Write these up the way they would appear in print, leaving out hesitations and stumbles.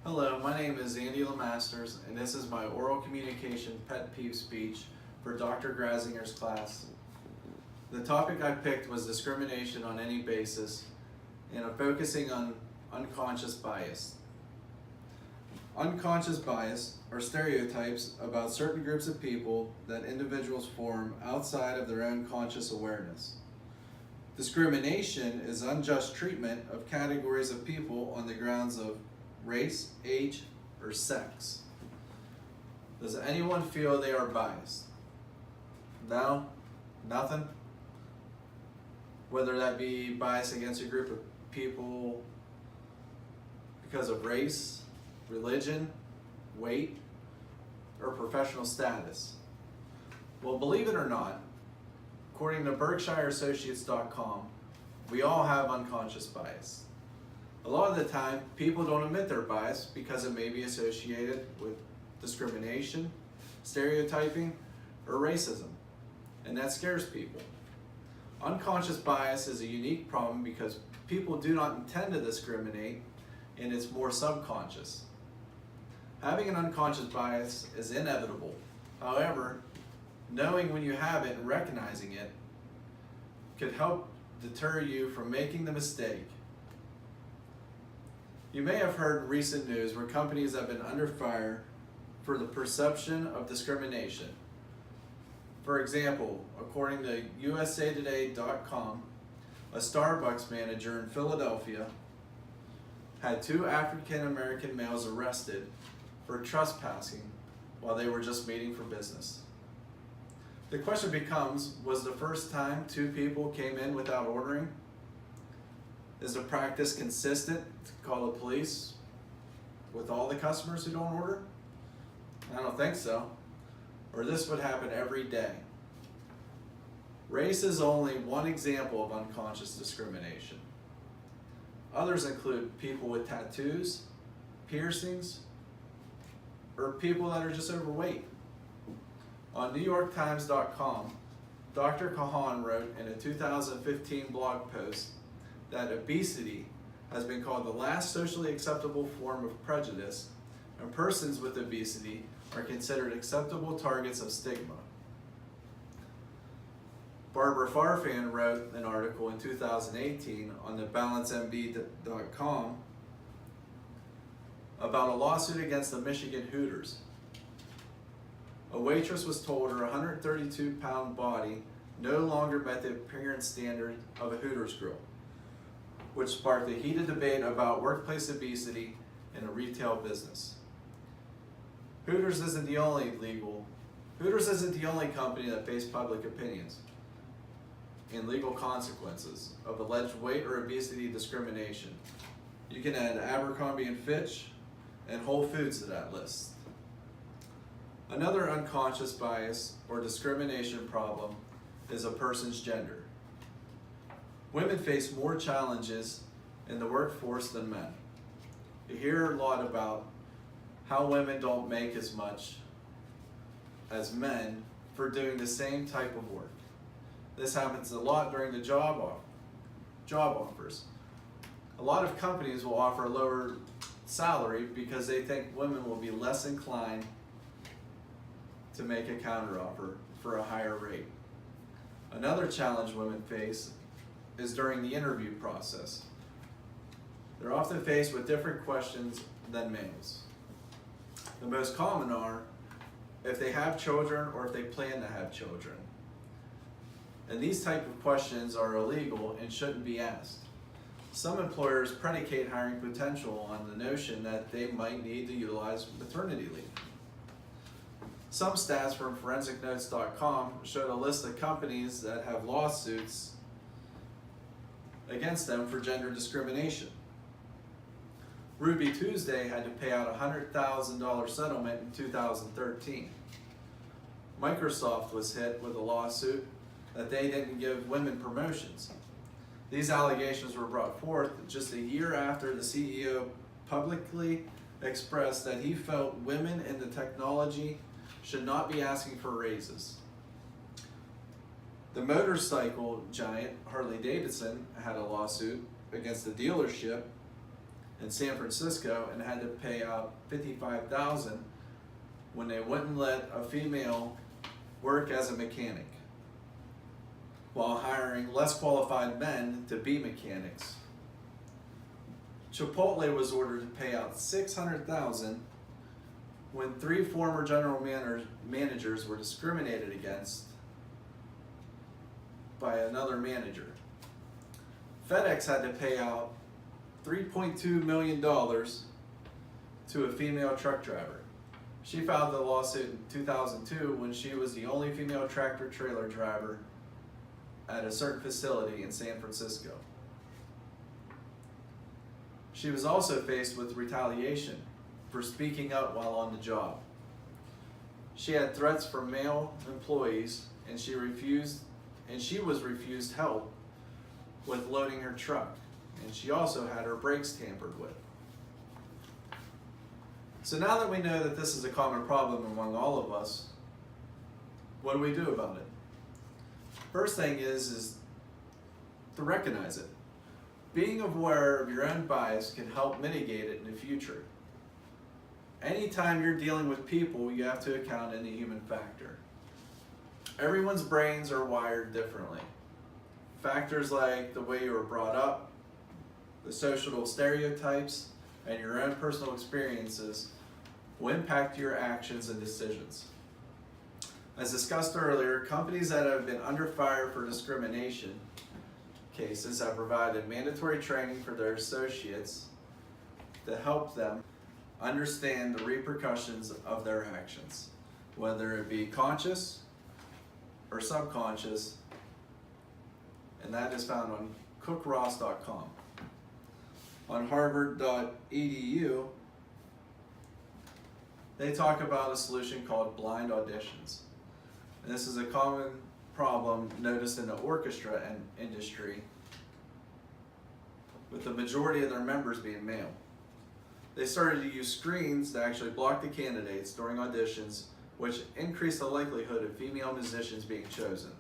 Hello, my name is Andy LeMasters, and this is my oral communication pet peeve speech for Dr. Grazinger's class. The topic I picked was discrimination on any basis, and I'm focusing on unconscious bias. Unconscious bias are stereotypes about certain groups of people that individuals form outside of their own conscious awareness. Discrimination is unjust treatment of categories of people on the grounds of race, age, or sex. Does anyone feel they are biased? No? Nothing? Whether that be bias against a group of people because of race, religion, weight, or professional status. Well, believe it or not, according to BerkshireAssociates.com, we all have unconscious bias. A lot of the time, people don't admit their bias because it may be associated with discrimination, stereotyping, or racism, and that scares people. Unconscious bias is a unique problem because people do not intend to discriminate, and it's more subconscious. Having an unconscious bias is inevitable. However, knowing when you have it and recognizing it could help deter you from making the mistake. You may have heard in recent news where companies have been under fire for the perception of discrimination. For example, according to USAtoday.com, a Starbucks manager in Philadelphia had 2 African American males arrested for trespassing while they were just meeting for business. The question becomes, was the first time 2 people came in without ordering? Is the practice consistent to call the police with all the customers who don't order? I don't think so. Or this would happen every day. Race is only one example of unconscious discrimination. Others include people with tattoos, piercings, or people that are just overweight. On NewYorkTimes.com, Dr. Kahan wrote in a 2015 blog post that obesity has been called the last socially acceptable form of prejudice, and persons with obesity are considered acceptable targets of stigma. Barbara Farfan wrote an article in 2018 on TheBalanceMD.com about a lawsuit against the Michigan Hooters. A waitress was told her 132-pound body no longer met the appearance standard of a Hooters grill, which sparked a heated debate about workplace obesity in a retail business. Hooters isn't the only company that faced public opinions and legal consequences of alleged weight or obesity discrimination. You can add Abercrombie & Fitch and Whole Foods to that list. Another unconscious bias or discrimination problem is a person's gender. Women face more challenges in the workforce than men. You hear a lot about how women don't make as much as men for doing the same type of work. This happens a lot during the job offers. A lot of companies will offer a lower salary because they think women will be less inclined to make a counteroffer for a higher rate. Another challenge women face is during the interview process. They're often faced with different questions than males. The most common are if they have children or if they plan to have children. And these type of questions are illegal and shouldn't be asked. Some employers predicate hiring potential on the notion that they might need to utilize maternity leave. Some stats from ForensicNotes.com showed a list of companies that have lawsuits against them for gender discrimination. Ruby Tuesday had to pay out a $100,000 settlement in 2013. Microsoft was hit with a lawsuit that they didn't give women promotions. These allegations were brought forth just a year after the CEO publicly expressed that he felt women in the technology should not be asking for raises. The motorcycle giant Harley-Davidson had a lawsuit against the dealership in San Francisco and had to pay out $55,000 when they wouldn't let a female work as a mechanic, while hiring less qualified men to be mechanics. Chipotle was ordered to pay out $600,000 when 3 former general managers were discriminated against by another manager. FedEx had to pay out $3.2 million to a female truck driver. She filed the lawsuit in 2002 when she was the only female tractor trailer driver at a certain facility in San Francisco. She was also faced with retaliation for speaking up while on the job. She had threats from male employees, and she was refused help with loading her truck, and she also had her brakes tampered with. So now that we know that this is a common problem among all of us, what do we do about it? First thing is to recognize it. Being aware of your own bias can help mitigate it in the future. Anytime you're dealing with people, you have to account in the human factor. Everyone's brains are wired differently. Factors like the way you were brought up, the social stereotypes, and your own personal experiences will impact your actions and decisions. As discussed earlier, companies that have been under fire for discrimination cases have provided mandatory training for their associates to help them understand the repercussions of their actions, whether it be conscious or subconscious, and that is found on cookross.com. On harvard.edu, they talk about a solution called blind auditions. And this is a common problem noticed in the orchestra industry, with the majority of their members being male. They started to use screens to actually block the candidates during auditions, which increased the likelihood of female musicians being chosen.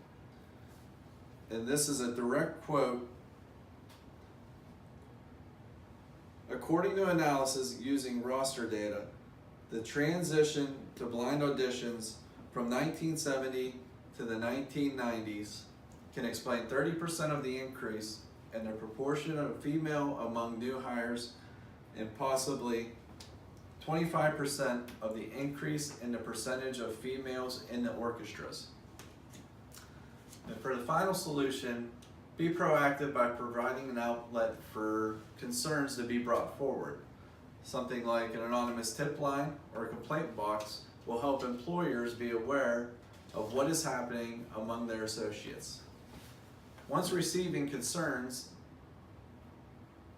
And this is a direct quote. According to analysis using roster data, the transition to blind auditions from 1970 to the 1990s can explain 30% of the increase in the proportion of female among new hires and possibly 25% of the increase in the percentage of females in the orchestras. And for the final solution, be proactive by providing an outlet for concerns to be brought forward. Something like an anonymous tip line or a complaint box will help employers be aware of what is happening among their associates. Once receiving concerns,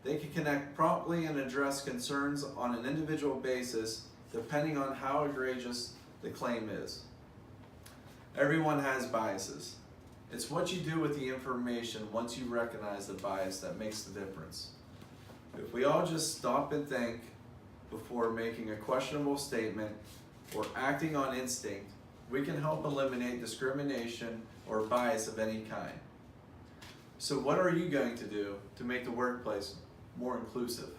they can connect promptly and address concerns on an individual basis depending on how egregious the claim is. Everyone has biases. It's what you do with the information once you recognize the bias that makes the difference. If we all just stop and think before making a questionable statement or acting on instinct, we can help eliminate discrimination or bias of any kind. So what are you going to do to make the workplace more inclusive?